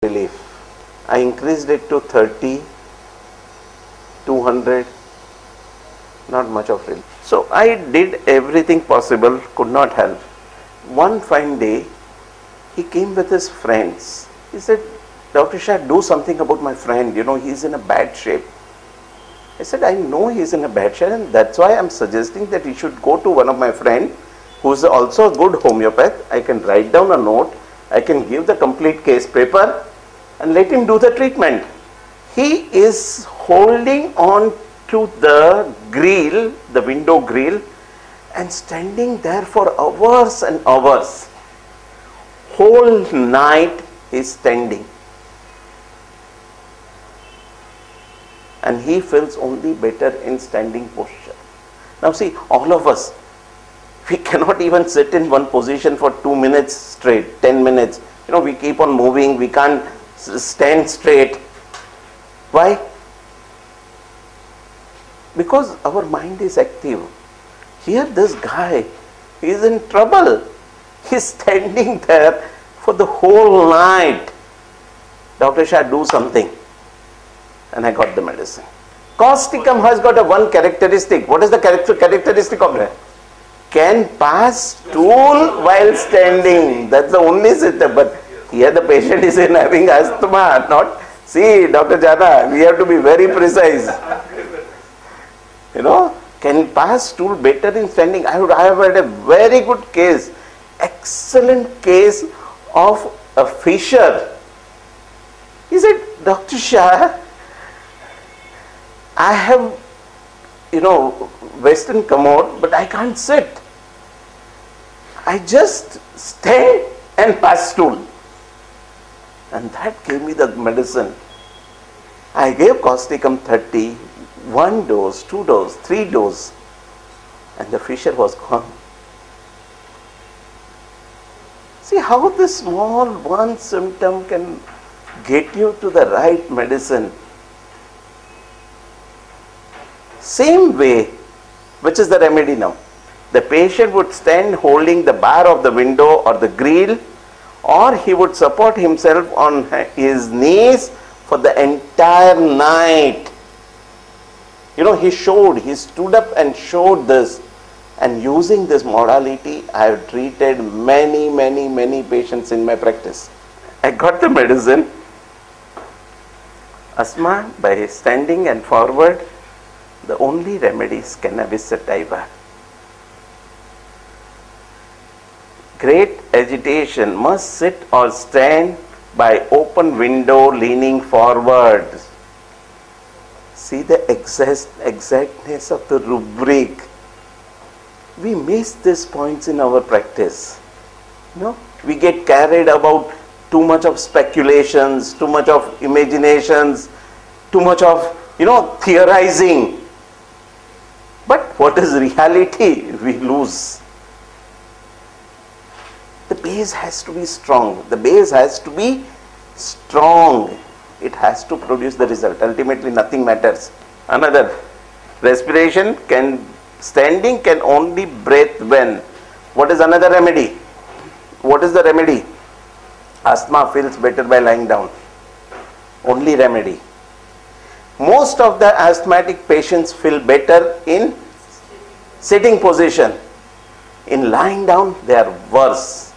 relief. I increased it to 30, 200, not much of relief. So I did everything possible, could not help. One fine day, he came with his friends. He said, Dr. Shah, do something about my friend, he's in a bad shape. I said, I know he's in a bad shape, and that's why I'm suggesting that he should go to one of my friends who's also a good homeopath. I can write down a note, I can give the complete case paper and let him do the treatment. He is holding on to the grill, the window grill, and standing there for hours and hours. Whole night he is standing. And he feels only better in standing posture. Now see, all of us, we cannot even sit in one position for 2 minutes straight, 10 minutes. We keep on moving, we can't stand straight. Why? Because our mind is active. Here this guy, he is in trouble. He is standing there for the whole night. Dr. Shah, do something. And I got the medicine. Causticum has got a one characteristic. What is the characteristic of it? Can pass stool while standing. That's the only system. But here the patient is in having asthma. Not, see, Dr. Jana, we have to be very precise. Can pass stool better in standing. I have had a very good case, excellent case of a fisher. He said, Dr. Shah, I have, western commode, but I can't sit. I just stand and pass stool. And that gave me the medicine. I gave Causticum 30, 1 dose, 2 dose, 3 dose, and the fissure was gone. See how this small one symptom can get you to the right medicine. Same way, which is the remedy now? The patient would stand holding the bar of the window or the grill, or he would support himself on his knees for the entire night. He stood up and showed this. And using this modality, I have treated many patients in my practice. I got the medicine. Asthma, by standing and forward, the only remedy is cannabis sativa. Great agitation, must sit or stand by open window leaning forward. See the exactness of the rubric. We miss these points in our practice. We get carried about too much of speculations, too much of imaginations, too much of, theorizing. But what is reality? We lose. The base has to be strong. The base has to be strong. It has to produce the result. Ultimately, nothing matters. Another, respiration standing can only breathe when. What is another remedy? What is the remedy? Asthma feels better by lying down. Only remedy. Most of the asthmatic patients feel better in sitting position. In lying down, they are worse.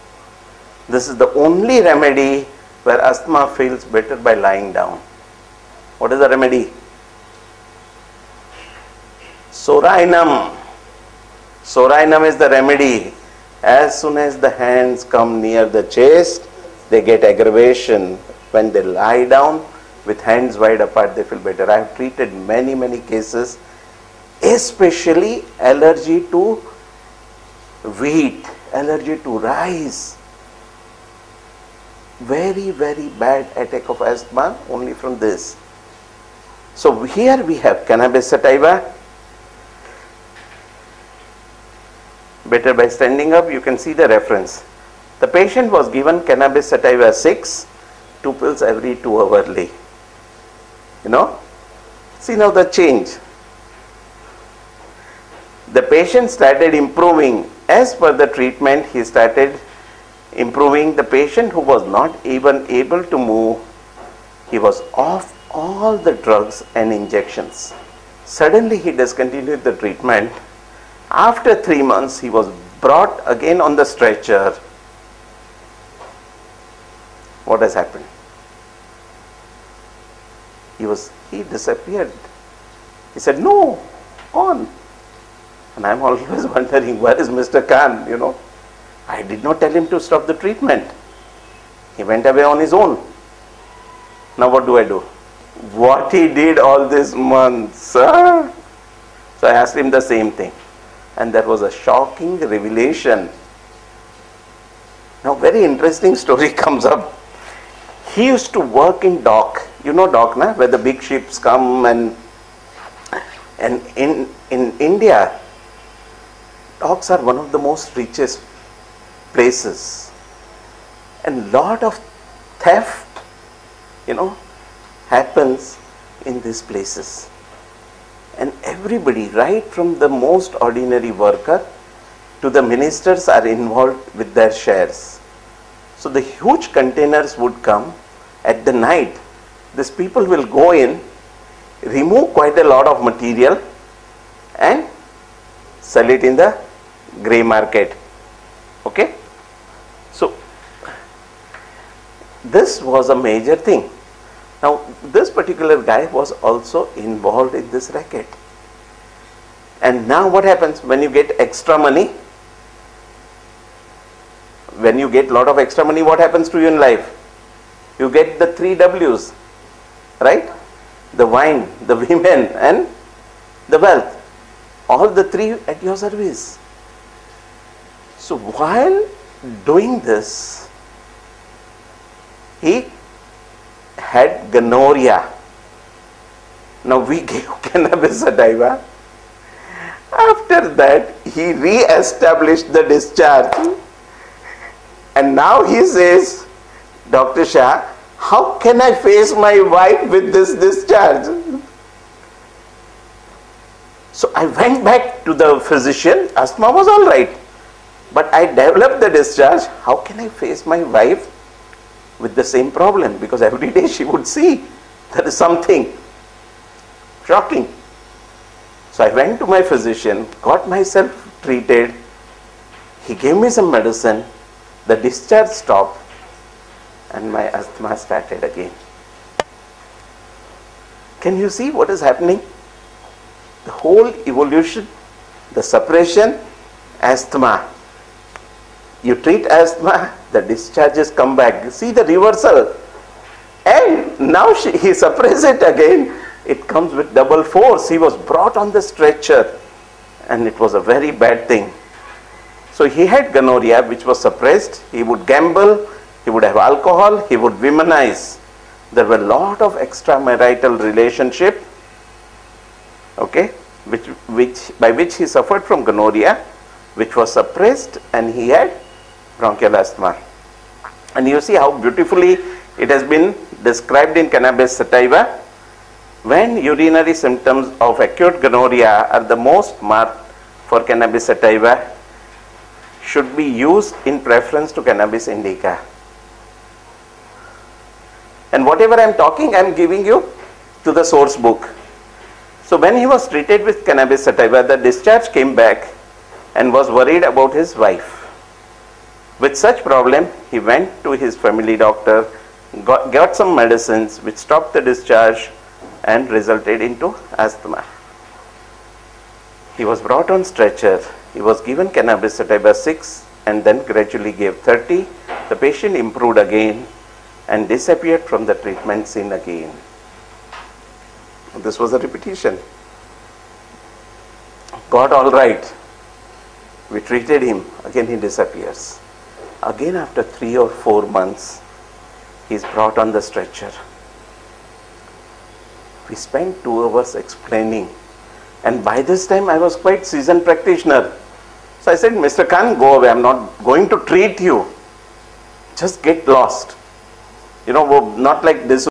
This is the only remedy where asthma feels better by lying down. What is the remedy? Sorainum. Sorainum is the remedy. As soon as the hands come near the chest, they get aggravation. When they lie down with hands wide apart, they feel better. I have treated many cases, especially allergy to wheat, allergy to rice. Very bad attack of asthma only from this. So here we have cannabis sativa. Better by standing up. You can see the reference. The patient was given cannabis sativa 6, 2 pills every 2 hourly. See now the change. The patient started improving. As per the treatment, he started improving. The patient who was not even able to move He was off all the drugs and injections. Suddenly he discontinued the treatment. After 3 months, he was brought again on the stretcher. What has happened? He disappeared. He said, no, on. And I'm always wondering, where is Mr. Khan, I did not tell him to stop the treatment. He went away on his own. Now what do I do? What he did all these months, sir? So I asked him the same thing. And that was a shocking revelation. Now very interesting story comes up. He used to work in dock. You know dock, na? Where the big ships come, and in India, docks are one of the most richest places. And lot of theft, happens in these places. And everybody, right from the most ordinary worker to the ministers, are involved with their shares. So the huge containers would come at the night. These people will go in, remove quite a lot of material and sell it in the grey market. Okay? So this was a major thing. Now this particular guy was also involved in this racket. And now what happens when you get extra money? When you get lot of extra money, what happens to you in life? You get the 3 W's, right? The wine, the women and the wealth. All the 3 at your service. So while doing this, he had gonorrhea. Now we gave cannabis sativa. After that, he re-established the discharge. And now he says, Dr. Shah, how can I face my wife with this discharge? So I went back to the physician. Asthma was all right, but I developed the discharge. How can I face my wife with the same problem? Because every day she would see there is something shocking. So I went to my physician, got myself treated. He gave me some medicine. The discharge stopped and my asthma started again. Can you see what is happening? The whole evolution, the suppression, asthma. You treat asthma, the discharges come back. See the reversal. And now he suppresses it again. It comes with double force. He was brought on the stretcher and it was a very bad thing. So he had gonorrhea which was suppressed. He would gamble, he would have alcohol, he would womanize. There were a lot of extramarital relationship, okay, by which he suffered from gonorrhea, which was suppressed, and he had bronchial asthma. And you see how beautifully it has been described in cannabis sativa. When urinary symptoms of acute gonorrhea are the most marked for cannabis sativa, should be used in preference to cannabis indica. And whatever I am talking, I am giving you to the source book. So when he was treated with cannabis sativa, the discharge came back and was worried about his wife. With such problem, he went to his family doctor, got some medicines which stopped the discharge and resulted into asthma. He was brought on stretcher. He was given cannabis sativa 6 and then gradually gave 30. The patient improved again and disappeared from the treatment scene again. This was a repetition. Got all right. We treated him. Again he disappears. Again after 3 or 4 months, he is brought on the stretcher. We spent 2 hours explaining. And by this time I was quite seasoned practitioner. So I said, Mr. Khan, go away. I'm not going to treat you. Just get lost. Not like this.